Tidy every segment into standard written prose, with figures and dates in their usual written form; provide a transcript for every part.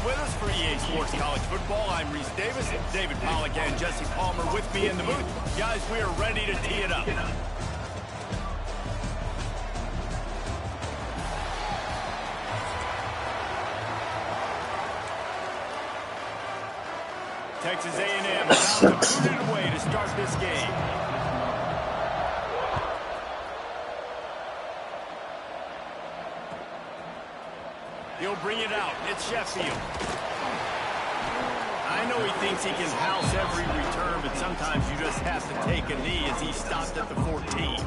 with us for EA Sports College Football. I'm Reese Davis, David Pollack and Jesse Palmer with me in the booth. Guys, we are ready to tee it up. Texas A&M about to boot it away to start this game. He'll bring it out. It's Sheffield. I know he thinks he can house every return, but sometimes you just have to take a knee as he stopped at the 14.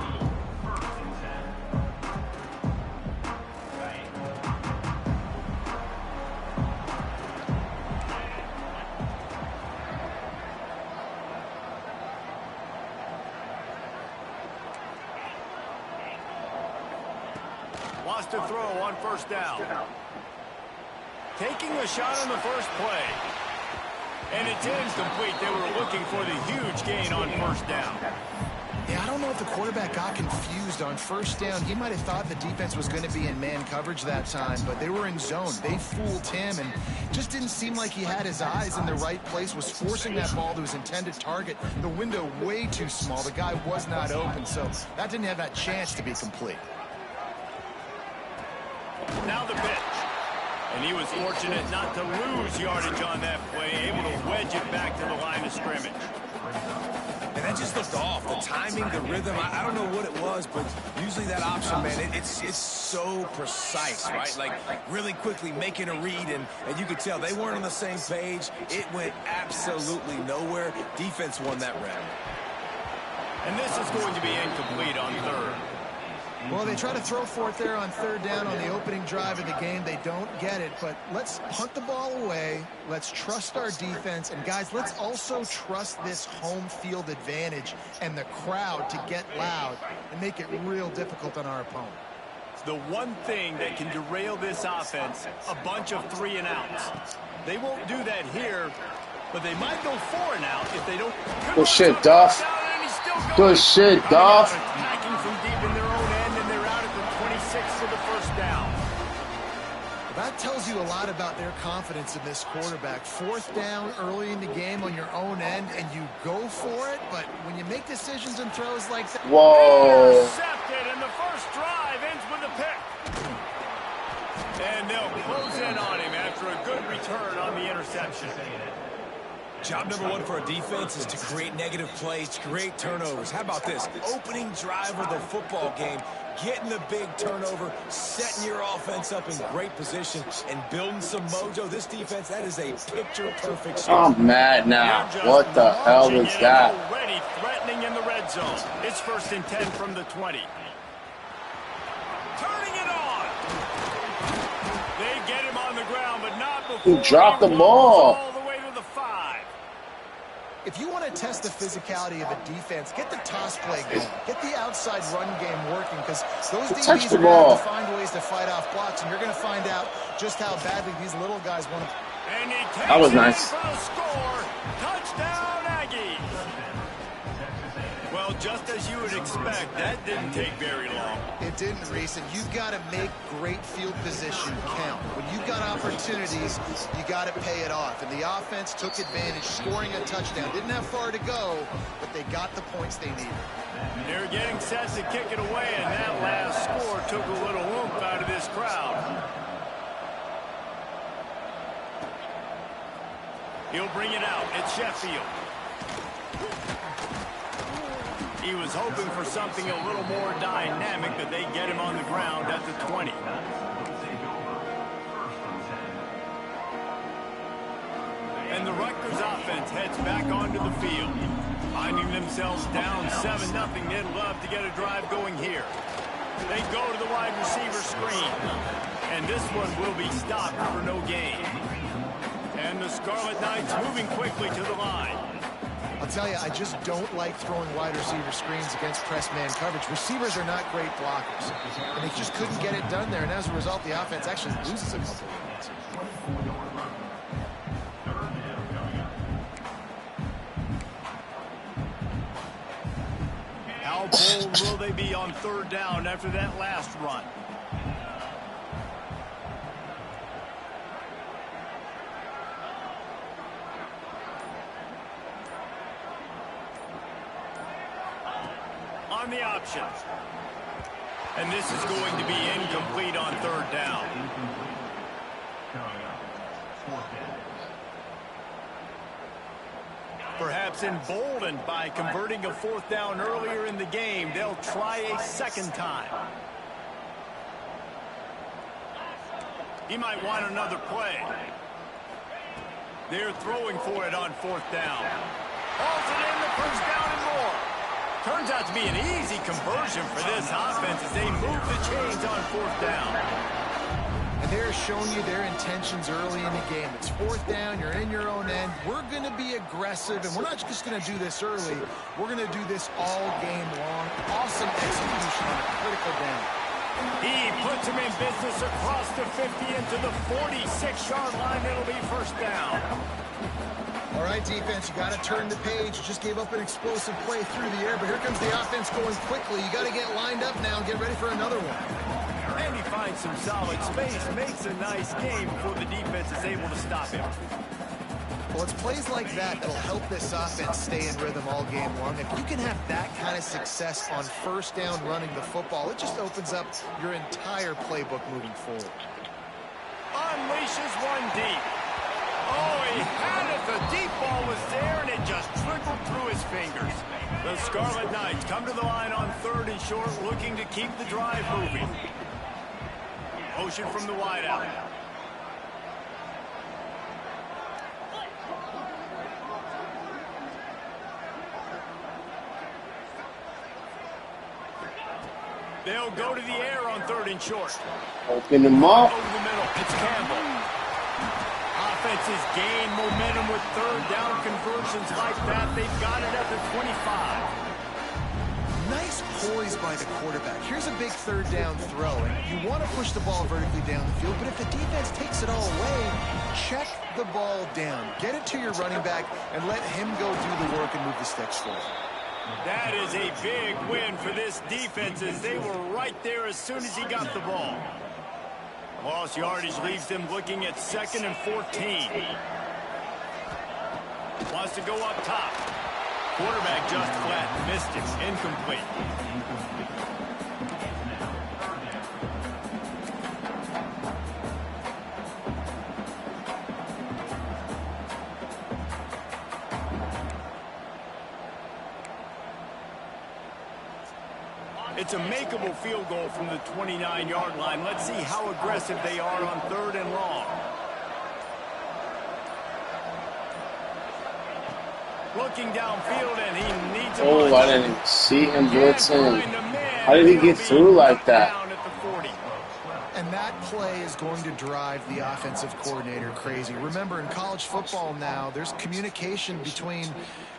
Wants to throw on first down. Taking a shot on the first play. And it's incomplete. They were looking for the huge gain on first down. Yeah, I don't know if the quarterback got confused on first down. He might have thought the defense was going to be in man coverage that time, but they were in zone. They fooled him and just didn't seem like he had his eyes in the right place, was forcing that ball to his intended target. The window way too small. The guy was not open, so that didn't have that chance to be complete. Now the pitch. And he was fortunate not to lose yardage on that play, able to wedge it back to the line of scrimmage. And that just looked off. The timing, the rhythm, I don't know what it was, but usually that option, man, it's so precise, right? Like really quickly making a read, and you could tell they weren't on the same page. It went absolutely nowhere. Defense won that round. And this is going to be incomplete on third. Well, they try to throw for it there on third down on the opening drive of the game. They don't get it, but let's punt the ball away. Let's trust our defense. And, guys, let's also trust this home field advantage and the crowd to get loud and make it real difficult on our opponent. The one thing that can derail this offense, a bunch of 3 and outs. They won't do that here, but they might go 4 and out if they don't. Good shit, Duff. Good shit, Duff. Attacking from deep in their own end, and they're out at the 26 for the first down. That tells you a lot about their confidence in this quarterback. 4th down early in the game on your own end, and you go for it, but when you make decisions and throws like that. Whoa. Intercepted, and the first drive ends with a pick. And they'll close in on him after a good return on the interception. Job number 1 for a defense is to create negative plays, to create turnovers. How about this? Opening drive of the football game, getting the big turnover, setting your offense up in great position, and building some mojo. This defense, that is a picture-perfect start. I'm mad now. What the hell was that? Already threatening in the red zone. It's 1st and 10 from the 20. Turning it on. They get him on the ground, but not before He dropped the ball. All the way to the 5. If you want to test the physicality of a defense, get the toss play going. Get the outside run game working, because those DBs are going to have to find ways to fight off blocks, and you're going to find out just how badly these little guys want to. And he takes That was nice. for the score. Touchdown, Aggies. Well, just as you would expect, that didn't take very long. It didn't, Reese, and you've got to make great field position count. When you've got opportunities, you got to pay it off. And the offense took advantage, scoring a touchdown. Didn't have far to go, but they got the points they needed. They're getting set to kick it away, and that last score took a little oomph out of this crowd. He'll bring it out. It's Sheffield. He was hoping for something a little more dynamic, but they get him on the ground at the 20. And the Rutgers offense heads back onto the field. Finding themselves down 7-0, they'd love to get a drive going here. They go to the wide receiver screen. And this one will be stopped for no gain. And the Scarlet Knights moving quickly to the line. I'll tell you, I just don't like throwing wide receiver screens against press man coverage. Receivers are not great blockers, and they just couldn't get it done there. And as a result, the offense actually loses a couple of points. How bold will they be on 3rd down after that last run? on the option. And this is going to be incomplete on third down. Perhaps emboldened by converting a fourth down earlier in the game, they'll try a second time. He might want another play. They're throwing for it on fourth down. Hauls it in, the first down and more. Turns out to be an easy conversion for this offense as they move the chains on fourth down. And they're showing you their intentions early in the game. It's fourth down, you're in your own end. We're going to be aggressive, and we're not just going to do this early. We're going to do this all game long. Awesome execution on a critical down. He puts him in business across the 50 into the 46-yard line. It'll be first down. All right, defense, you got to turn the page. You just gave up an explosive play through the air, but here comes the offense going quickly. You got to get lined up now and get ready for another one. And he finds some solid space, makes a nice game before the defense is able to stop him. Well, it's plays like that that'll help this offense stay in rhythm all game long. If you can have that kind of success on first down running the football, it just opens up your entire playbook moving forward. Unleashes one deep. Oh, he had it. The deep ball was there, and it just trickled through his fingers. The Scarlet Knights come to the line on third and short, looking to keep the drive moving. Motion from the wideout. They'll go to the air on third and short. Open them up. Over the middle, it's Campbell. Offenses gain momentum with third down conversions like that. They've got it at the 25. Nice poise by the quarterback. Here's a big third down throw, and you want to push the ball vertically down the field, but if the defense takes it all away, check the ball down. Get it to your running back and let him go do the work and move the sticks for it. That is a big win for this defense as they were right there as soon as he got the ball. Lost yardage leaves them looking at 2nd and 14. Wants to go up top. Quarterback just flat, missed it, incomplete. It's a makeable field goal from the 29-yard line. Let's see how aggressive they are on third and long. Looking downfield, and he needs a Oh, I didn't see him blitzing. How did he get through like that? And that play is going to drive the offensive coordinator crazy. Remember, in college football now, there's communication between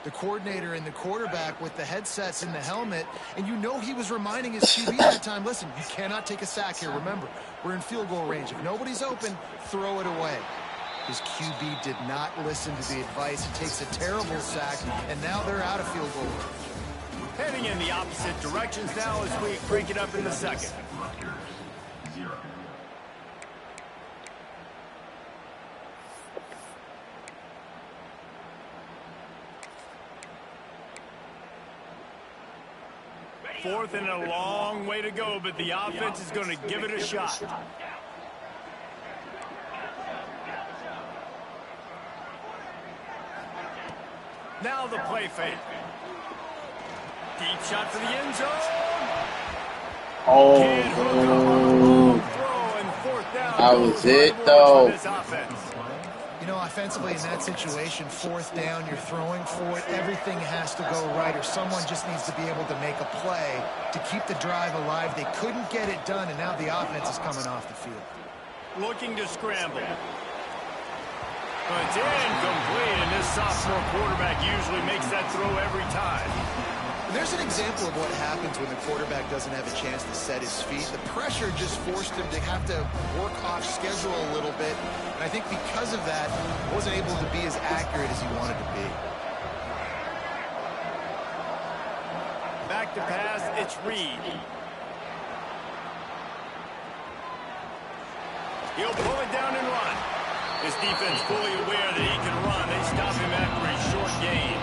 the coordinator and the quarterback with the headsets in the helmet, and you know he was reminding his QB that time, listen, you cannot take a sack here. Remember, we're in field goal range. If nobody's open, throw it away. His QB did not listen to the advice. He takes a terrible sack, and now they're out of field goal range. Heading in the opposite directions now as we break it up in the second. Fourth and a long way to go, but the offense is going to give it a shot. Now the play fake. Deep shot for the end zone. Oh, that was it, though. You know, offensively in that situation, fourth down, you're throwing for it. Everything has to go right, or someone just needs to be able to make a play to keep the drive alive. They couldn't get it done, and now the offense is coming off the field. Looking to scramble. It's incomplete, and this sophomore quarterback usually makes that throw every time. There's an example of what happens when the quarterback doesn't have a chance to set his feet. The pressure just forced him to have to work off schedule a little bit. And I think because of that, wasn't able to be as accurate as he wanted to be. Back to pass, it's Reed. He'll pull it down and run. His defense fully aware that he can run. They stop him after a short gain.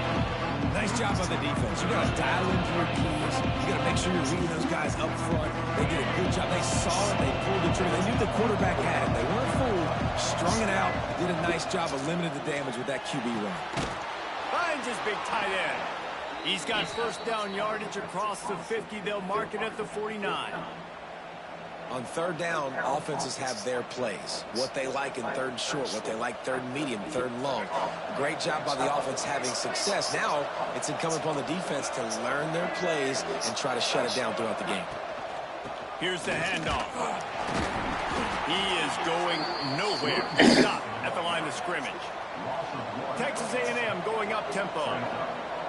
Nice job on the defense. You got to dial into your keys. You got to make sure you're reading those guys up front. They did a good job. They saw it. They pulled the trigger. They knew the quarterback had it. They weren't fooled. Strung it out. Did a nice job of limiting the damage with that QB run. Finds his big tight end. He's got first down yardage across the 50. They'll mark it at the 49. On third down, offenses have their plays. What they like in third and short, what they like third and medium, third and long. Great job by the offense having success. Now it's incumbent upon the defense to learn their plays and try to shut it down throughout the game. Here's the handoff. He is going nowhere. Stop at the line of scrimmage. Texas A&M going up tempo.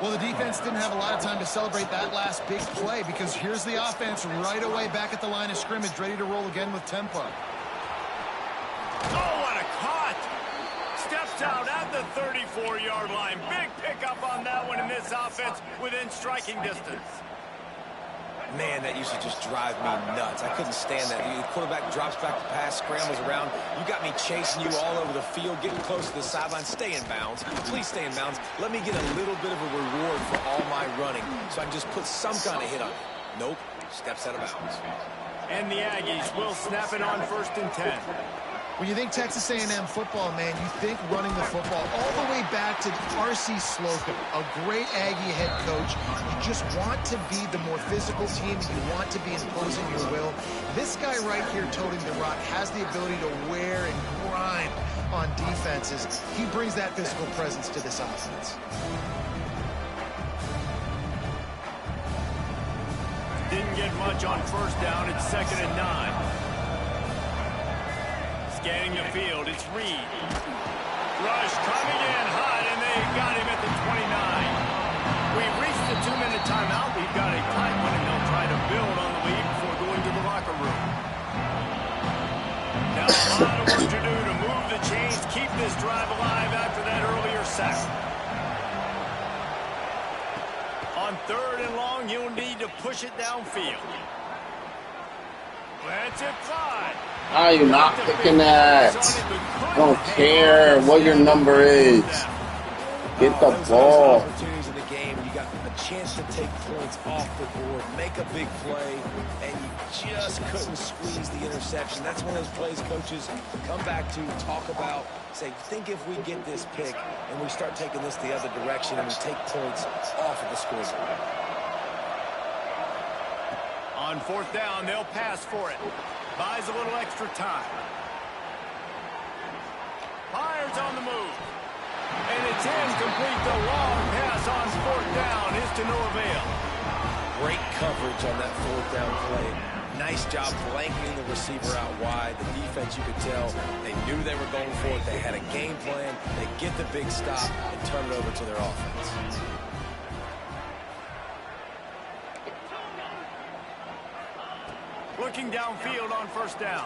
Well, the defense didn't have a lot of time to celebrate that last big play because here's the offense right away back at the line of scrimmage, ready to roll again with tempo. Oh, what a cut! Steps out at the 34-yard line. Big pickup on that one in this offense within striking distance. Man, that used to just drive me nuts. I couldn't stand that. The quarterback drops back to pass, scrambles around. You got me chasing you all over the field, getting close to the sideline. Stay in bounds. Please stay in bounds. Let me get a little bit of a reward for all my running so I can just put some kind of hit on it. Nope. Steps out of bounds. And the Aggies will snap it on 1st and 10. When you think Texas A&M football, man, you think running the football all the way back to R.C. Slocum, a great Aggie head coach. You just want to be the more physical team, and you want to be imposing your will. This guy right here toting the rock has the ability to wear and grind on defenses. He brings that physical presence to this offense. Didn't get much on 1st down. It's 2nd and 9. Scanning the field, it's Reed. Rush coming in hot, and they got him at the 29. We've reached the 2-minute timeout. We've got a tight one, and they'll try to build on the lead before going to the locker room. Now a lot of work to do to move the chains, keep this drive alive after that earlier sack. On 3rd and long, you'll need to push it downfield. Let's it fly. How are you not picking that? I don't care what your number is. Get the ball. Opportunities in the game. You got a chance to take points off the board, make a big play, and you just couldn't squeeze the interception. That's one of those plays coaches come back to, talk about, say, think if we get this pick and we start taking this the other direction and we take points off of the scoreboard. On 4th down, they'll pass for it. Buys a little extra time. Fires on the move. And it's incomplete. The long pass on 4th down is to no avail. Great coverage on that 4th down play. Nice job blanketing the receiver out wide. The defense, you could tell, they knew they were going for it. They had a game plan. They get the big stop and turn it over to their offense. Looking downfield on 1st down.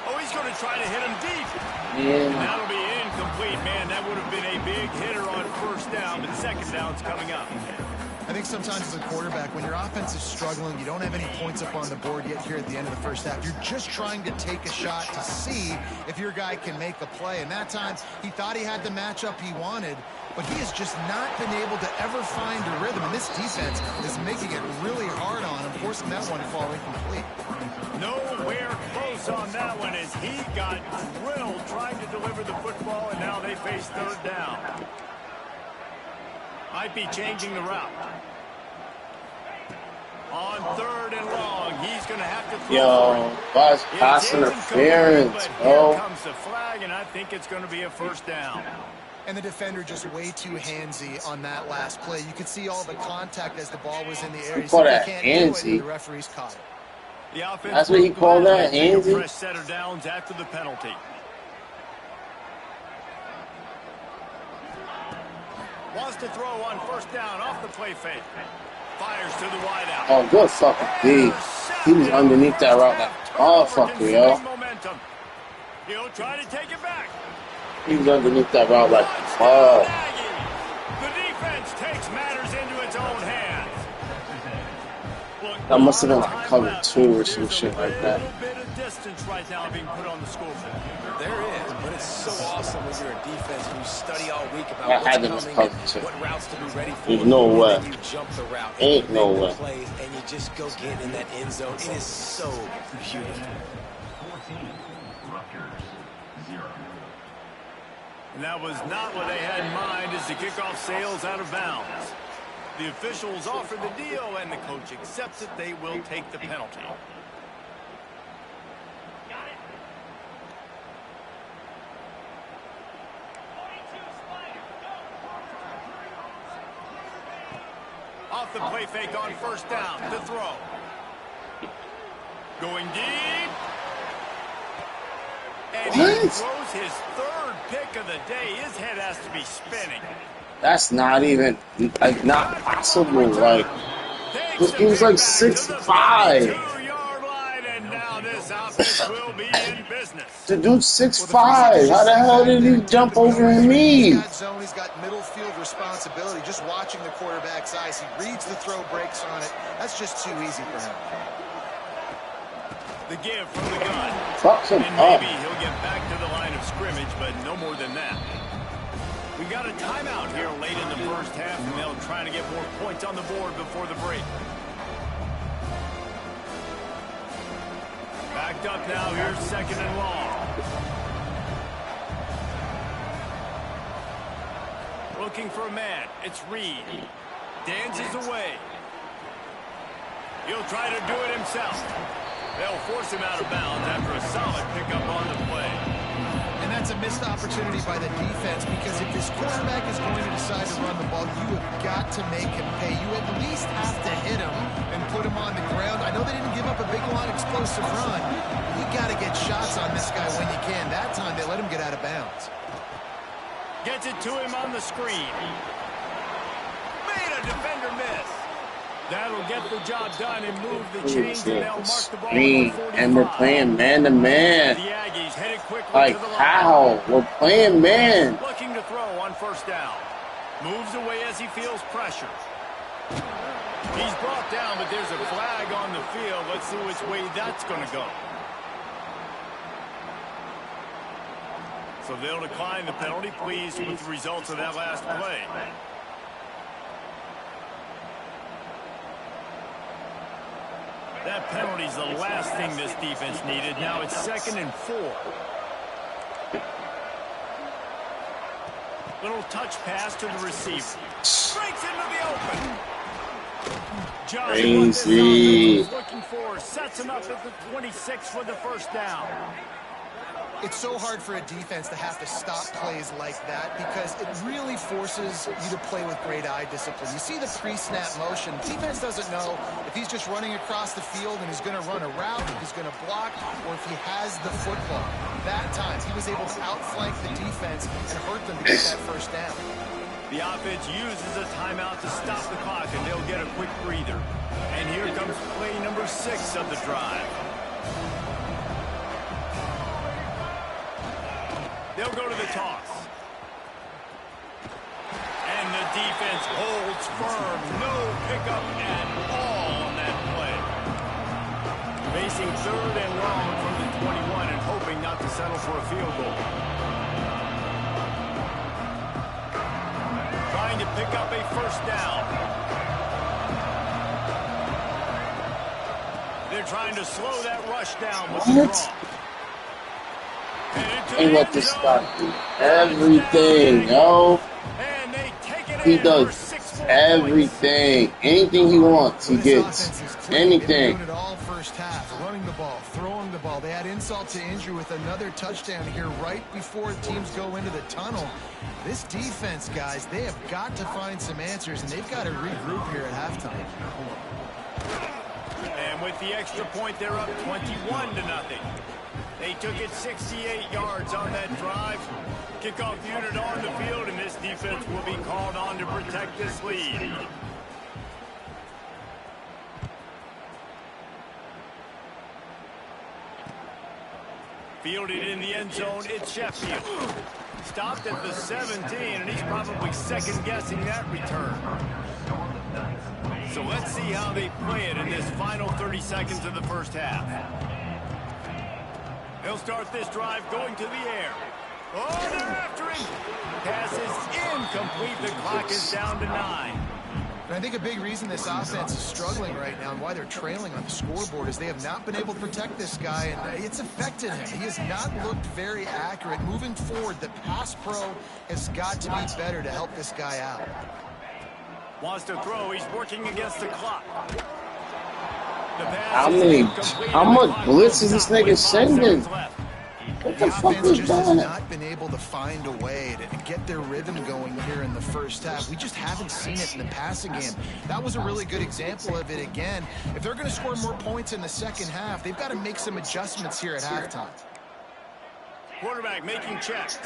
Oh, he's going to try to hit him deep. Yeah. And that'll be incomplete, man. That would have been a big hitter on 1st down, but 2nd down's coming up. I think sometimes as a quarterback, when your offense is struggling, you don't have any points up on the board yet here at the end of the 1st half. You're just trying to take a shot to see if your guy can make a play. And that time, he thought he had the matchup he wanted, but he has just not been able to ever find a rhythm. And this defense is making it really hard on him, forcing that one to fall incomplete. Nowhere close on that one as he got drilled trying to deliver the football, and now they face 3rd down. Might be changing the route. On 3rd and long, he's going to have to throw. Yo, that's pass interference, bro. Here comes the flag, and I think it's going to be a 1st down. And the defender just way too handsy on that last play. You could see all the contact as the ball was in the air. You call that handsy? The referees caught it. That's what he called that, handsy? Fresh set of downs after the penalty. Wants to throw on 1st down off the play fake. Fires to the wide out. Oh, good fucking D. He was underneath that route like, oh, fuck, yo. Momentum. He'll try to take it back. He was underneath that route like, oh. The defense takes matters into its own hands. Look, That must have been like cover 2 or some shit like that. A little bit of distance right now being put on the scoreboard. There is, but it's so awesome when you're a defense and you study all week about I what's had coming to and what routes to be ready for. There's no and way. then you jump the route. Ain't and no you make way. the plays, and you just go get in that end zone. It is so beautiful. And that was not what they had in mind as the kickoff sails out of bounds. The officials offer the deal, and the coach accepts it. They will take the penalty. Off the play fake on first down to throw. Going deep. And he throws his third pick of the day. His head has to be spinning. That's not even, like, not possible. Like, he was like 6'5". And now this offense will be in business. The dude's 6'5". How the hell did he jump over me? He's got zone. He's got middle field responsibility. Just watching the quarterback's eyes. He reads the throw, breaks on it. That's just too easy for him. The give from the gun. Fucks him And up. maybe he'll get back to the line of scrimmage, but no more than that. We got a timeout here late in the first half, and they'll try to get more points on the board before the break. Backed up now. Here's second and long. Looking for a man. It's Reed. Dances away. He'll try to do it himself. They'll force him out of bounds after a solid pickup on the play. And that's a missed opportunity by the defense, because if this quarterback is going to decide to run the ball, you have got to make him pay. You at least have to hit him and put him on the ground. I know they didn't give up a big, long, explosive run. You got to get shots on this guy when you can. That time, they let him get out of bounds. Gets it to him on the screen. Made a defender miss. That'll get the job done and move the chains, and they'll mark the ball at the 45. And we're playing man-to-man. The Aggies headed quickly Like, to the line. how? We're playing man. Looking to throw on first down. Moves away as he feels pressure. He's brought down, but there's a flag on the field. Let's see which way that's going to go. So they'll decline the penalty. Pleased with the results of that last play. That penalty's the last thing this defense needed. Now it's 2nd and 4. Little touch pass to the receiver. Breaks into the open. Crazy. Looking for, sets him up at the 26 for the first down. It's so hard for a defense to have to stop plays like that, because it really forces you to play with great eye discipline. You see the pre-snap motion. Defense doesn't know if he's just running across the field and he's going to run a route, if he's going to block, or if he has the football. That time, he was able to outflank the defense and hurt them to get that first down. The offense uses a timeout to stop the clock, and they'll get a quick breather. And here comes play number 6 of the drive. They'll go to the toss. And the defense holds firm. No pickup at all on that play. Facing 3rd and long from the 21 and hoping not to settle for a field goal. Trying to pick up a first down. They're trying to slow that rush down with the draw. Ain't what this guy do. Everything, yo. He does everything. Anything he wants, he gets. Anything. Doing it all first half. Running the ball, throwing the ball. They had insult to injury with another touchdown here right before teams go into the tunnel. This defense, guys, they have got to find some answers, and they've got to regroup here at halftime. And with the extra point, they're up 21-0. They took it 68 yards on that drive. Kickoff unit on the field, and this defense will be called on to protect this lead. Fielded in the end zone, it's Sheffield. Stopped at the 17, and he's probably second-guessing that return. So let's see how they play it in this final 30 seconds of the first half. They'll start this drive going to the air. complete. The clock is down to 9. And I think a big reason this offense is struggling right now and why they're trailing on the scoreboard is they have not been able to protect this guy, and it's affected him. He has not looked very accurate. Moving forward, the pass pro has got to be better to help this guy out. Wants to throw. He's working against the clock. How much blitz is this nigga sending? What the fuck offense was just has that? not been able to find a way to get their rhythm going here in the first half. We just haven't seen it in the passing game. That was a really good example of it again. If they're going to score more points in the second half, they've got to make some adjustments here at halftime. Quarterback making checks.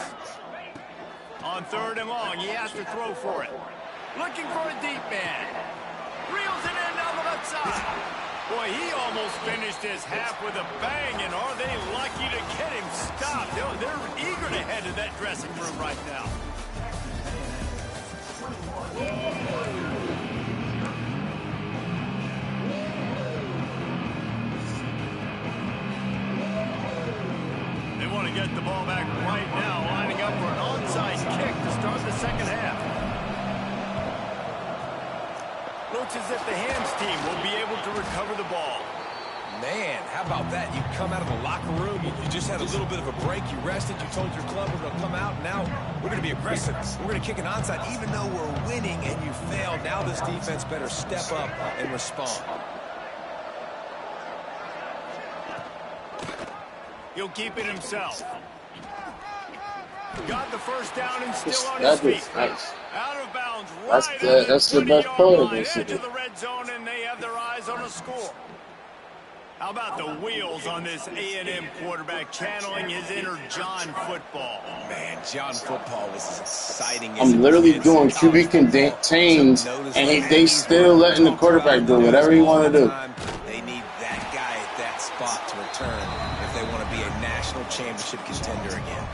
On 3rd and long, he has to throw for it. Looking for a deep man. Reels it in down the left side. Boy, he almost finished his half with a bang, and are they lucky to get him stopped? They're eager to head to that dressing room right now. They want to get the ball back right now, lining up for an onside kick to start the second half. Looks as if the Hams team will be able to recover the ball. Man, how about that? You come out of the locker room, you just had a little bit of a break, you rested, you told your club we're going to come out, and now we're going to be aggressive. We're going to kick an onside, even though we're winning and you failed. Now this defense better step up and respond. He'll keep it himself. Got the first down and still on That his is feet. nice. Out of bounds. That's the best part of this. Edge of the red zone, and they have their eyes on a score. How about the wheels on this A&M quarterback channeling his inner John Football? Man, John Football was as exciting as I'm literally doing QB contains, and they still letting the quarterback do whatever he want to do. They need that guy at that spot to return if they want to be a national championship contender again.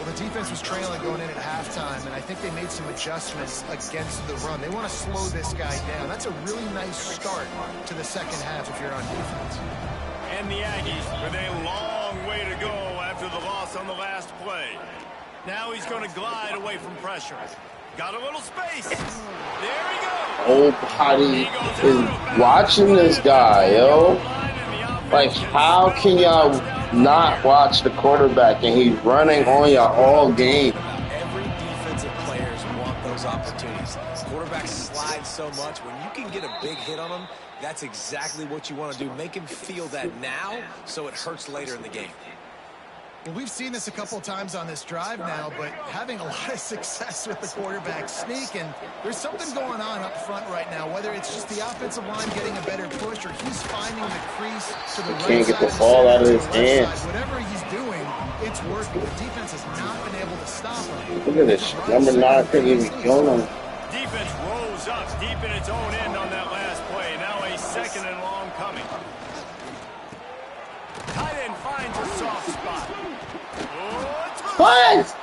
Well, the defense was trailing going in at halftime, and I think they made some adjustments against the run. They want to slow this guy down. That's a really nice start to the second half if you're on defense. And the Aggies with a long way to go after the loss on the last play. Now he's going to glide away from pressure. Got a little space. There he goes. Old body is watching this guy, yo. Like, how can y'all not watch the quarterback and he's running on y'all all game? Every defensive players want those opportunities. Quarterbacks slide so much. When you can get a big hit on them, that's exactly what you want to do. Make him feel that now so it hurts later in the game. Well, we've seen this a couple times on this drive now, but having a lot of success with the quarterback sneak, and there's something going on up front right now, whether it's just the offensive line getting a better push or he's finding the crease to the right Can't get side the ball out of his left hands. side. Whatever he's doing, it's working. The defense has not been able to stop him. Look at this. Number 9 couldn't even kill him. Defense rose up deep in its own end on that last play. Now a 2nd and long coming. Tight end finds a soft spot. What?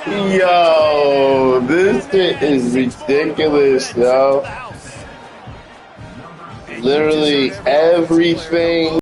Yo, this shit is ridiculous, yo. Literally everything